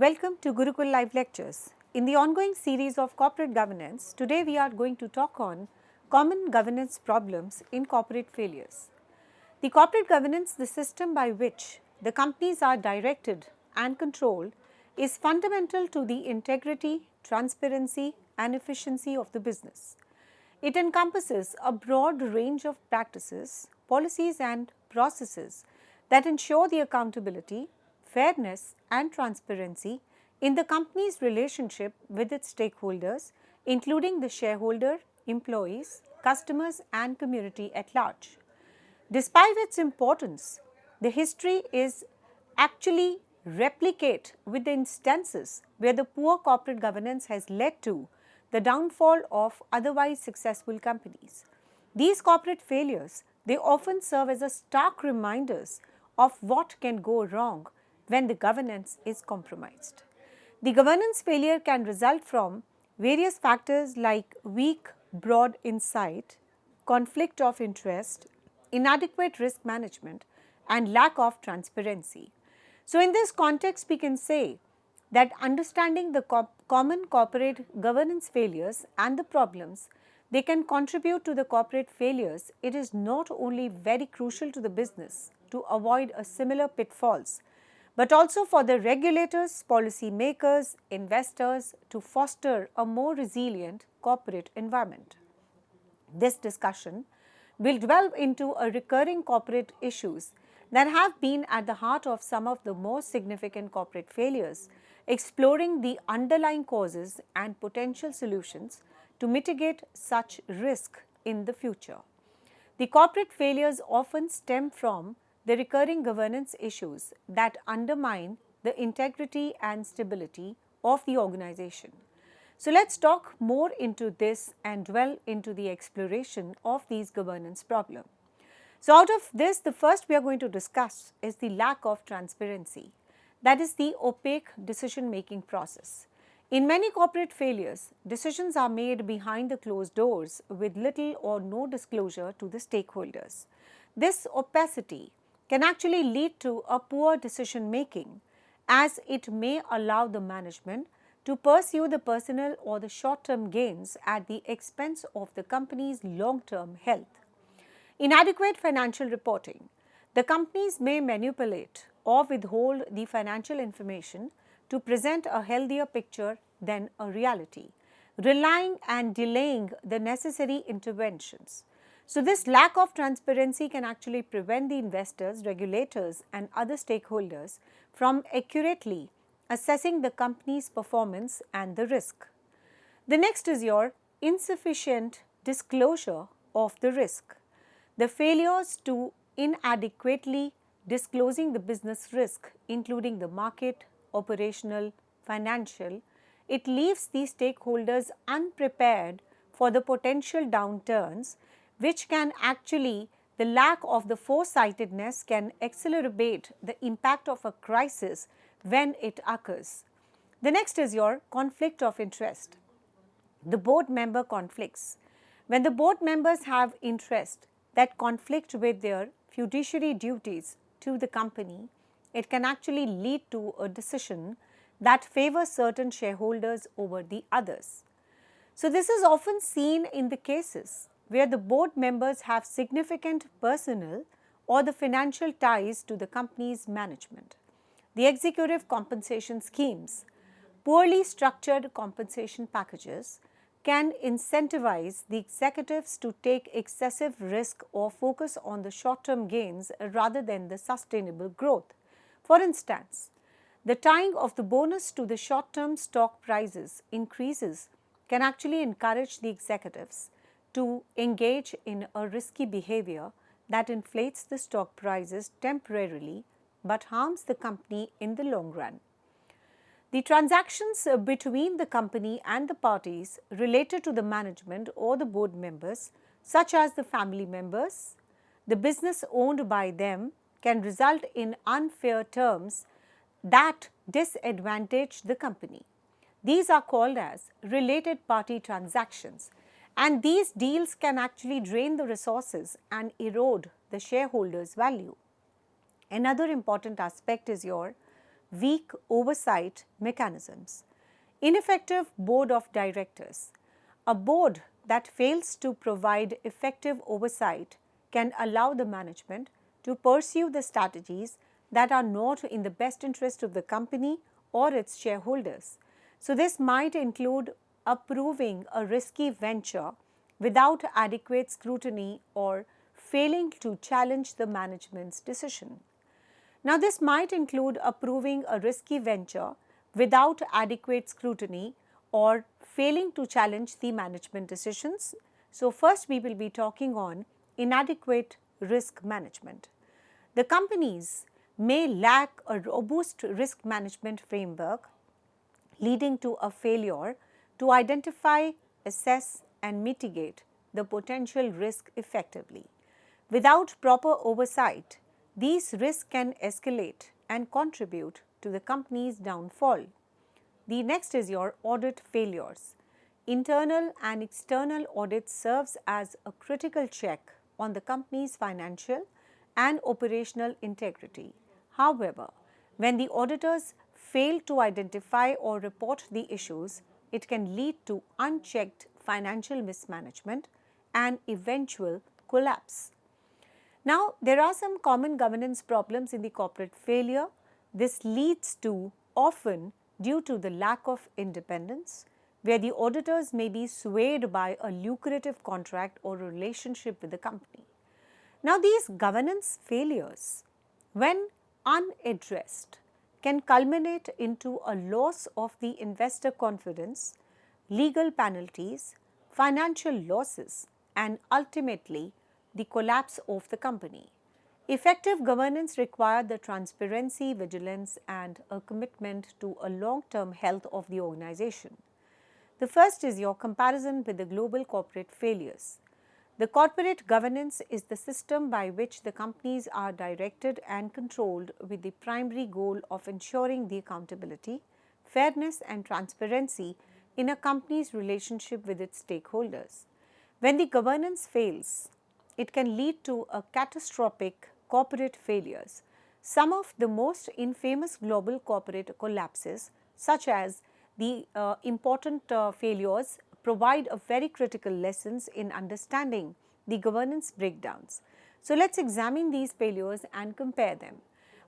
Welcome to Gurukul Live Lectures. In the ongoing series of corporate governance, today we are going to talk on common governance problems in corporate failures. The corporate governance, the system by which the companies are directed and controlled, is fundamental to the integrity, transparency and efficiency of the business. It encompasses a broad range of practices, policies and processes that ensure the accountability, fairness and transparency in the company's relationship with its stakeholders, including the shareholder, employees, customers and community at large. Despite its importance, the history is actually replicate with the instances where the poor corporate governance has led to the downfall of otherwise successful companies. These corporate failures, they often serve as a stark reminders of what can go wrong when the governance is compromised. The governance failure can result from various factors like weak, broad insight, conflict of interest, inadequate risk management, and lack of transparency. So, in this context, we can say that understanding the common corporate governance failures and the problems they can contribute to the corporate failures, it is not only very crucial to the business to avoid a similar pitfalls, but also for the regulators, policy makers, investors to foster a more resilient corporate environment. This discussion will delve into a recurring corporate issues that have been at the heart of some of the most significant corporate failures, exploring the underlying causes and potential solutions to mitigate such risk in the future. The corporate failures often stem from the recurring governance issues that undermine the integrity and stability of the organization. So, let's talk more into this and dwell into the exploration of these governance problems. So, out of this, the first we are going to discuss is the lack of transparency, that is the opaque decision making process. In many corporate failures, decisions are made behind the closed doors with little or no disclosure to the stakeholders. This opacity can actually lead to a poor decision making, as it may allow the management to pursue the personal or the short-term gains at the expense of the company's long-term health. Inadequate financial reporting. The companies may manipulate or withhold the financial information to present a healthier picture than a reality, relying and delaying the necessary interventions. So, this lack of transparency can actually prevent the investors, regulators and other stakeholders from accurately assessing the company's performance and the risk. The next is your insufficient disclosure of the risk. The failures to inadequately disclosing the business risk, including the market, operational, financial, it leaves the stakeholders unprepared for the potential downturns, which can actually, the lack of the foresightedness can exacerbate the impact of a crisis when it occurs. The next is your conflict of interest. The board member conflicts. When the board members have interest that conflict with their fiduciary duties to the company, it can actually lead to a decision that favors certain shareholders over the others. So, this is often seen in the cases where the board members have significant personal or the financial ties to the company's management. The executive compensation schemes, poorly structured compensation packages can incentivize the executives to take excessive risk or focus on the short-term gains rather than the sustainable growth. For instance, the tying of the bonus to the short-term stock prices increases can actually encourage the executives to engage in a risky behavior that inflates the stock prices temporarily but harms the company in the long run. The transactions between the company and the parties related to the management or the board members, such as the family members, the business owned by them, can result in unfair terms that disadvantage the company. These are called as related party transactions, and these deals can actually drain the resources and erode the shareholders' value. Another important aspect is your weak oversight mechanisms. Ineffective board of directors. A board that fails to provide effective oversight can allow the management to pursue the strategies that are not in the best interest of the company or its shareholders. So, this might include approving a risky venture without adequate scrutiny or failing to challenge the management's decision. Now, this might include approving a risky venture without adequate scrutiny or failing to challenge the management decisions. So, first we will be talking on inadequate risk management. The companies may lack a robust risk management framework, leading to a failure to identify, assess, and mitigate the potential risk effectively. Without proper oversight, these risks can escalate and contribute to the company's downfall. The next is your audit failures. Internal and external audit serves as a critical check on the company's financial and operational integrity. However, when the auditors fail to identify or report the issues, it can lead to unchecked financial mismanagement and eventual collapse. Now, there are some common governance problems in the corporate failure. This leads to often due to the lack of independence, where the auditors may be swayed by a lucrative contract or relationship with the company. Now, these governance failures, when unaddressed, can culminate into a loss of the investor confidence, legal penalties, financial losses, and ultimately the collapse of the company. Effective governance requires the transparency, vigilance, and a commitment to a long-term health of the organization. The first is your comparison with the global corporate failures. The corporate governance is the system by which the companies are directed and controlled with the primary goal of ensuring the accountability, fairness, and transparency in a company's relationship with its stakeholders. When the governance fails, it can lead to a catastrophic corporate failures. Some of the most infamous global corporate collapses, such as the important failures, provide a very critical lessons in understanding the governance breakdowns. So, let's examine these failures and compare them.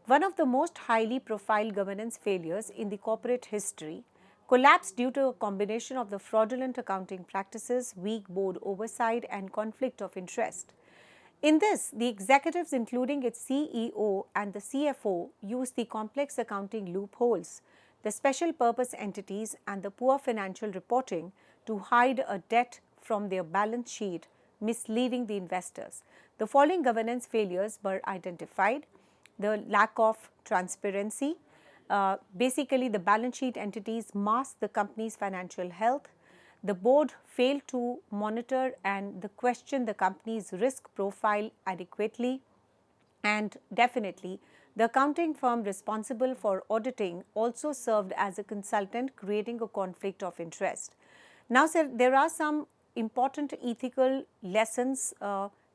One of the most highly profiled governance failures in the corporate history collapsed due to a combination of the fraudulent accounting practices, weak board oversight, and conflict of interest. In this, the executives, including its CEO and the CFO, used the complex accounting loopholes, the special purpose entities, and the poor financial reporting to hide a debt from their balance sheet, misleading the investors. The following governance failures were identified: the lack of transparency. Basically, the balance sheet entities masked the company's financial health. The board failed to monitor and question the company's risk profile adequately, and definitely the accounting firm responsible for auditing also served as a consultant, creating a conflict of interest. Now, sir, there are some important ethical lessons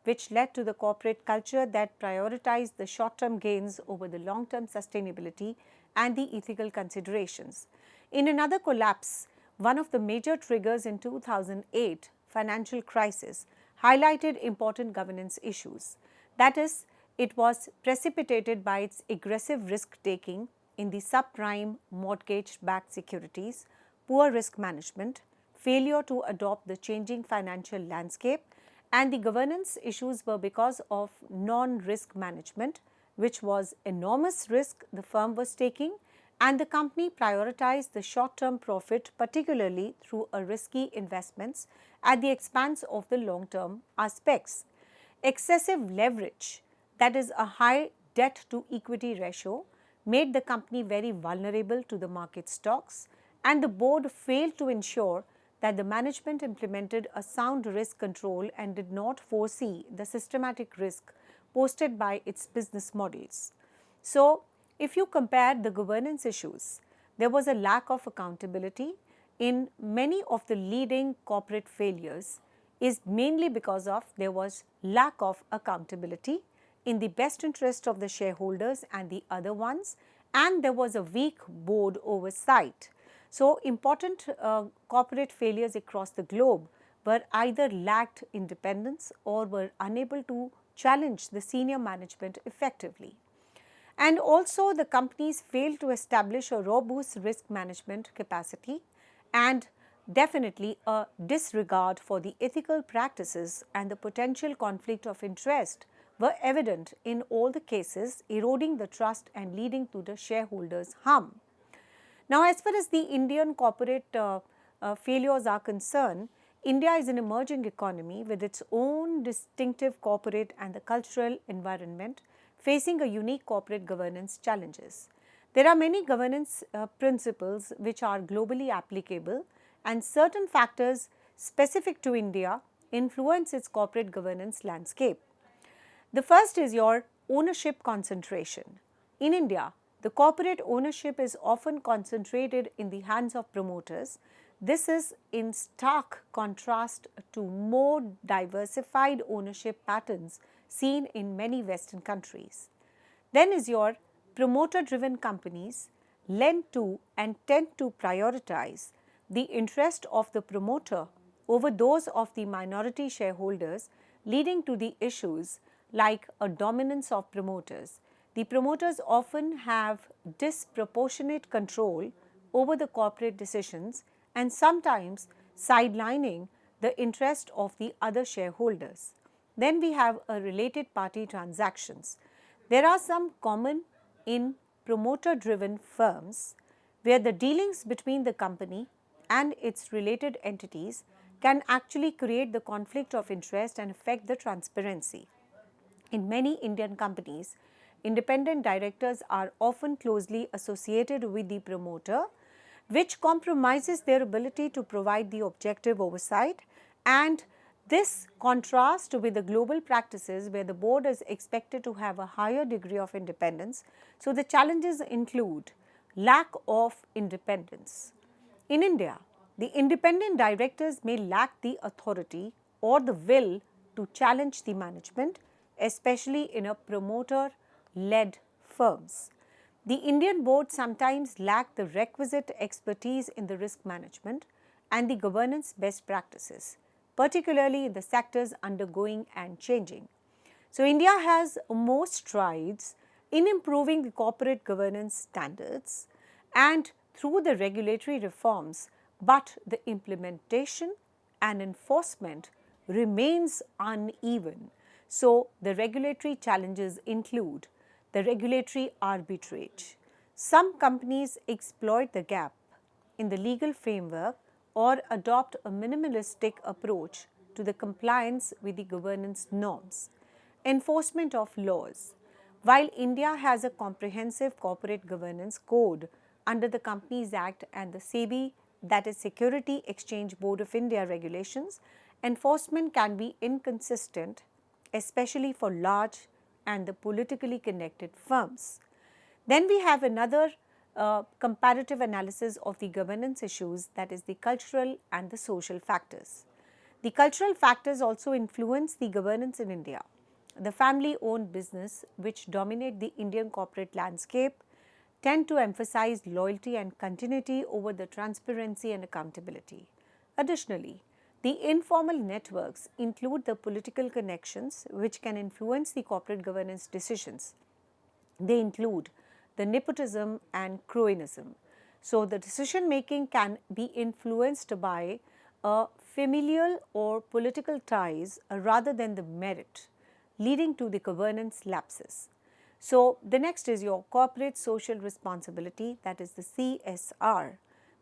which led to the corporate culture that prioritized the short-term gains over the long-term sustainability and the ethical considerations. In another collapse, one of the major triggers in 2008 financial crisis highlighted important governance issues. That is, it was precipitated by its aggressive risk-taking in the subprime mortgage-backed securities, poor risk management, failure to adopt the changing financial landscape, and the governance issues were because of non-risk management, which was enormous risk the firm was taking, and the company prioritized the short-term profit, particularly through a risky investments at the expense of the long-term aspects. Excessive leverage, that is a high debt to equity ratio, made the company very vulnerable to the market stocks, and the board failed to ensure that the management implemented a sound risk control and did not foresee the systematic risk posted by its business models. So, if you compare the governance issues, there was a lack of accountability in many of the leading corporate failures is mainly because of there was lack of accountability in the best interest of the shareholders and the other ones, and there was a weak board oversight. So, important corporate failures across the globe were either lacked independence or were unable to challenge the senior management effectively. And also, the companies failed to establish a robust risk management capacity and definitely a disregard for the ethical practices and the potential conflict of interest were evident in all the cases, eroding the trust and leading to the shareholders' harm. Now, as far as the Indian corporate failures are concerned, India is an emerging economy with its own distinctive corporate and the cultural environment, facing a unique corporate governance challenges. There are many governance principles which are globally applicable, and certain factors specific to India influence its corporate governance landscape. The first is your ownership concentration. In India, the corporate ownership is often concentrated in the hands of promoters. This is in stark contrast to more diversified ownership patterns seen in many Western countries. Then is your promoter-driven companies lend to and tend to prioritize the interest of the promoter over those of the minority shareholders, leading to the issues like a dominance of promoters. The promoters often have disproportionate control over the corporate decisions and sometimes sidelining the interest of the other shareholders. Then we have a related party transactions. There are some common in promoter driven firms where the dealings between the company and its related entities can actually create the conflict of interest and affect the transparency. In many Indian companies, independent directors are often closely associated with the promoter, which compromises their ability to provide the objective oversight, and this contrasts with the global practices where the board is expected to have a higher degree of independence. So, the challenges include lack of independence. In India, the independent directors may lack the authority or the will to challenge the management, especially in a promoter-led firms. The Indian board sometimes lack the requisite expertise in the risk management and the governance best practices, particularly in the sectors undergoing and changing. So, India has more strides in improving the corporate governance standards and through the regulatory reforms, but the implementation and enforcement remains uneven. So, the regulatory challenges include the regulatory arbitrage. Some companies exploit the gap in the legal framework or adopt a minimalistic approach to the compliance with the governance norms. Enforcement of laws. While India has a comprehensive corporate governance code under the Companies Act and the SEBI, that is Security Exchange Board of India regulations, enforcement can be inconsistent, especially for large and the politically connected firms. Then we have another comparative analysis of the governance issues, that is the cultural and the social factors. The cultural factors also influence the governance in India. The family-owned business which dominate the Indian corporate landscape tend to emphasize loyalty and continuity over the transparency and accountability. Additionally, the informal networks include the political connections which can influence the corporate governance decisions. They include the nepotism and cronyism. So, the decision making can be influenced by familial or political ties rather than the merit, leading to the governance lapses. So, the next is your corporate social responsibility, that is the CSR.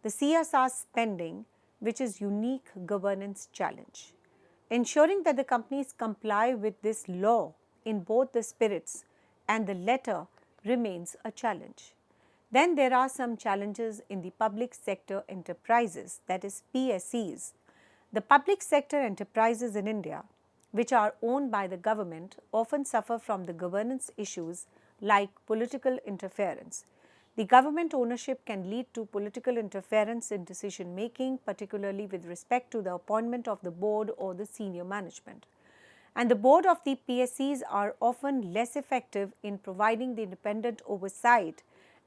The CSR spending, which is unique governance challenge. Ensuring that the companies comply with this law in both the spirits and the letter remains a challenge. Then there are some challenges in the public sector enterprises, that is PSEs. The public sector enterprises in India, which are owned by the government, often suffer from the governance issues like political interference. The government ownership can lead to political interference in decision making, particularly with respect to the appointment of the board or the senior management. And the board of the PSEs are often less effective in providing the independent oversight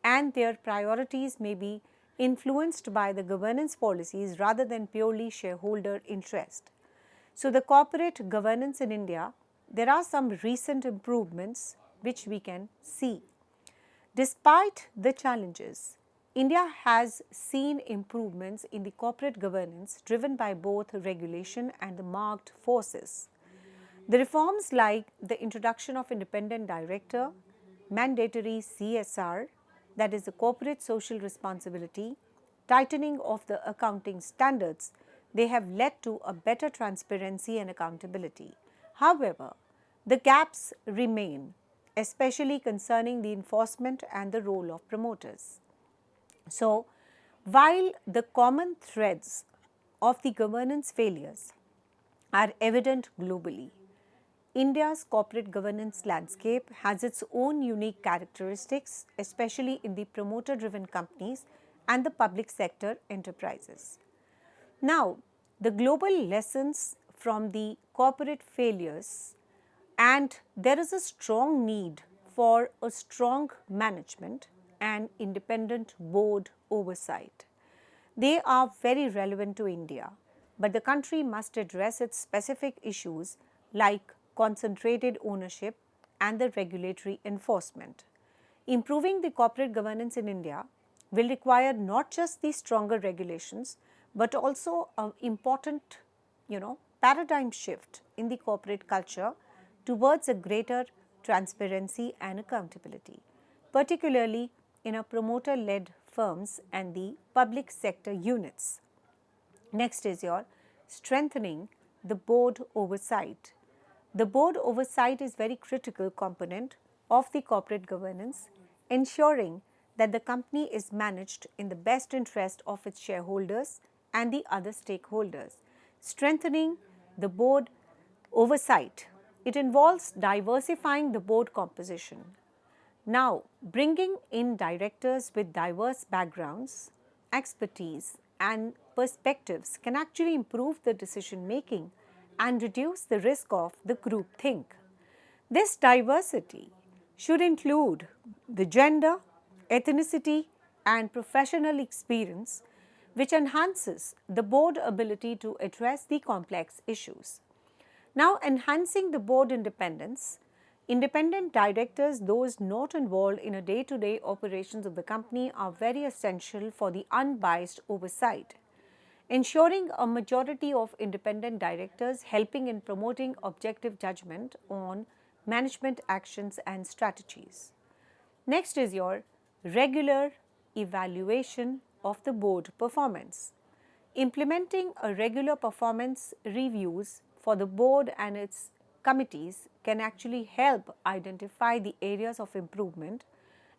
and their priorities may be influenced by the governance policies rather than purely shareholder interest. So, the corporate governance in India, there are some recent improvements which we can see. Despite the challenges, India has seen improvements in the corporate governance driven by both regulation and the market forces. The reforms like the introduction of independent director, mandatory CSR, that is the corporate social responsibility, tightening of the accounting standards, they have led to a better transparency and accountability. However, the gaps remain, especially concerning the enforcement and the role of promoters. So, while the common threads of the governance failures are evident globally, India's corporate governance landscape has its own unique characteristics, especially in the promoter driven companies and the public sector enterprises. Now, the global lessons from the corporate failures, and there is a strong need for a strong management and independent board oversight. They are very relevant to India, but the country must address its specific issues like concentrated ownership and the regulatory enforcement. Improving the corporate governance in India will require not just the stronger regulations, but also an important, paradigm shift in the corporate culture towards a greater transparency and accountability, particularly in a promoter-led firms and the public sector units. Next is your strengthening the board oversight. The board oversight is very critical component of the corporate governance, ensuring that the company is managed in the best interest of its shareholders and the other stakeholders. Strengthening the board oversight, it involves diversifying the board composition. Now, bringing in directors with diverse backgrounds, expertise and perspectives can actually improve the decision making and reduce the risk of the groupthink. This diversity should include the gender, ethnicity and professional experience, which enhances the board ability to address the complex issues. Now, enhancing the board independence, independent directors, those not involved in a day-to-day operations of the company, are very essential for the unbiased oversight. Ensuring a majority of independent directors helping in promoting objective judgment on management actions and strategies. Next is your regular evaluation of the board performance. Implementing a regular performance reviews for the board and its committees can actually help identify the areas of improvement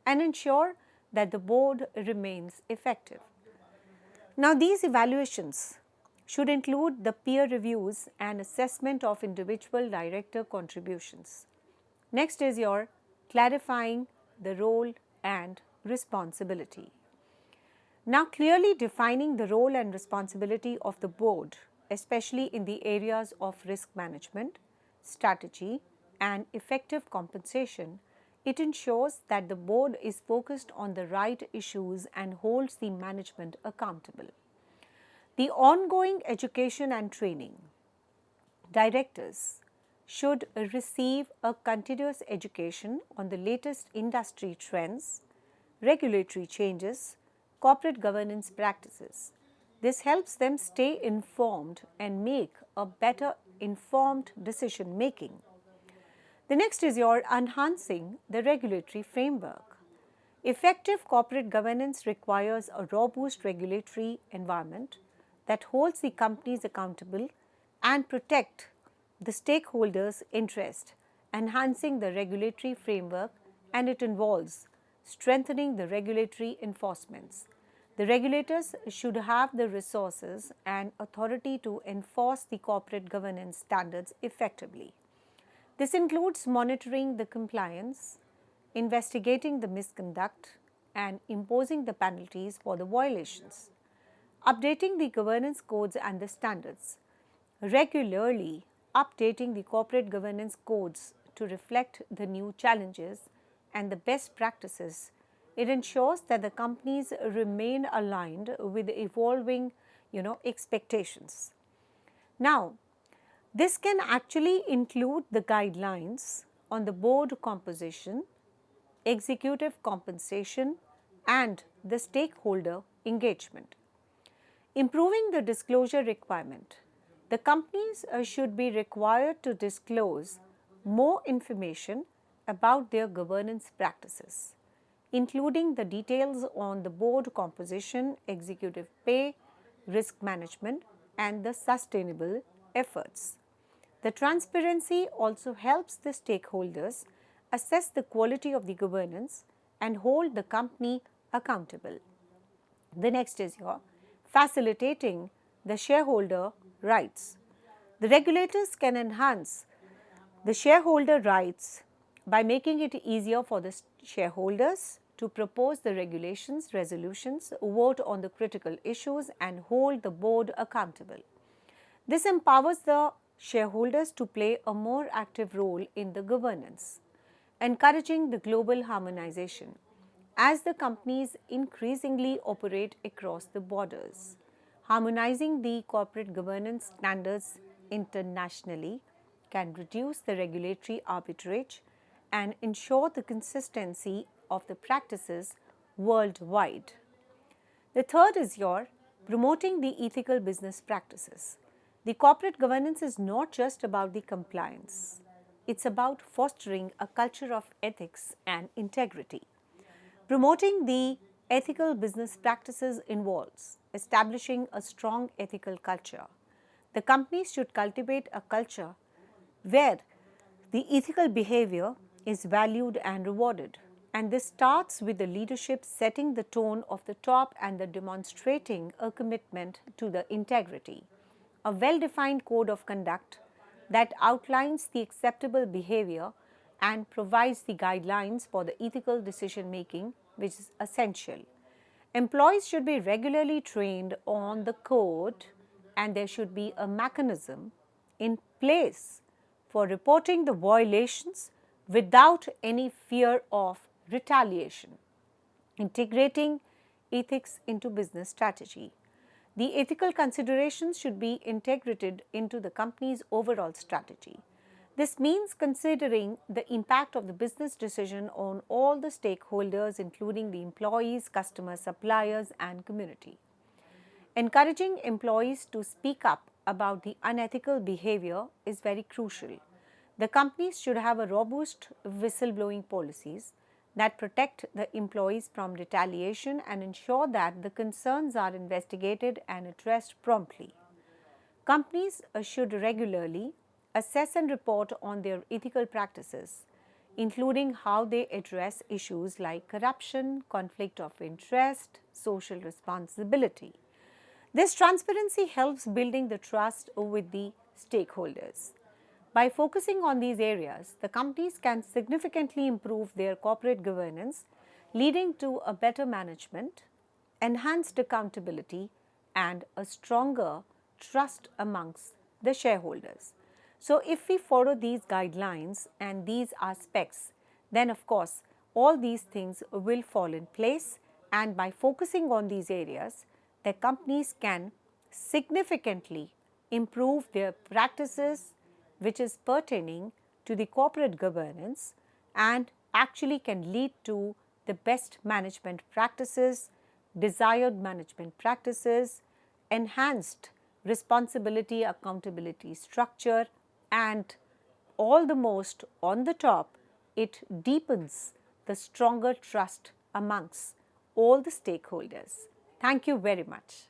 and ensure that the board remains effective. Now, these evaluations should include the peer reviews and assessment of individual director contributions. Next is your clarifying the role and responsibility. Now, clearly defining the role and responsibility of the board, especially in the areas of risk management, strategy and effective compensation, it ensures that the board is focused on the right issues and holds the management accountable. The ongoing education and training. Directors should receive a continuous education on the latest industry trends, regulatory changes, corporate governance practices. This helps them stay informed and make a better informed decision making. The next is your enhancing the regulatory framework. Effective corporate governance requires a robust regulatory environment that holds the companies accountable and protect the stakeholders' interest. Enhancing the regulatory framework, and it involves strengthening the regulatory enforcements. The regulators should have the resources and authority to enforce the corporate governance standards effectively. This includes monitoring the compliance, investigating the misconduct, and imposing the penalties for the violations. Updating the governance codes and the standards. Regularly updating the corporate governance codes to reflect the new challenges and the best practices it ensures that the companies remain aligned with evolving, expectations. Now, this can actually include the guidelines on the board composition, executive compensation, and the stakeholder engagement. Improving the disclosure requirement. The companies should be required to disclose more information about their governance practices, including the details on the board composition, executive pay, risk management, and the sustainable efforts. The transparency also helps the stakeholders assess the quality of the governance and hold the company accountable. The next is your facilitating the shareholder rights. The regulators can enhance the shareholder rights by making it easier for the shareholders to propose the regulations, resolutions, vote on the critical issues, and hold the board accountable. This empowers the shareholders to play a more active role in the governance, encouraging the global harmonization as the companies increasingly operate across the borders. Harmonizing the corporate governance standards internationally can reduce the regulatory arbitrage and ensure the consistency of the practices worldwide. The third is your promoting the ethical business practices. The corporate governance is not just about the compliance. It's about fostering a culture of ethics and integrity. Promoting the ethical business practices involves establishing a strong ethical culture. The companies should cultivate a culture where the ethical behavior is valued and rewarded. And this starts with the leadership setting the tone of the top and the demonstrating a commitment to the integrity. A well-defined code of conduct that outlines the acceptable behavior and provides the guidelines for the ethical decision making, which is essential. Employees should be regularly trained on the code, and there should be a mechanism in place for reporting the violations without any fear of retaliation. Integrating ethics into business strategy. The ethical considerations should be integrated into the company's overall strategy. This means considering the impact of the business decision on all the stakeholders, including the employees, customers, suppliers, and community. Encouraging employees to speak up about the unethical behavior is very crucial. The companies should have a robust whistleblowing policies that protect the employees from retaliation and ensure that the concerns are investigated and addressed promptly. Companies should regularly assess and report on their ethical practices, including how they address issues like corruption, conflict of interest, social responsibility. This transparency helps building the trust with the stakeholders. By focusing on these areas, the companies can significantly improve their corporate governance, leading to a better management, enhanced accountability, and a stronger trust amongst the shareholders. So, if we follow these guidelines and these aspects, then of course, all these things will fall in place, and by focusing on these areas, the companies can significantly improve their practices, which is pertaining to the corporate governance, and actually can lead to the best management practices, desired management practices, enhanced responsibility accountability structure, and all the most on the top, it deepens the stronger trust amongst all the stakeholders. Thank you very much.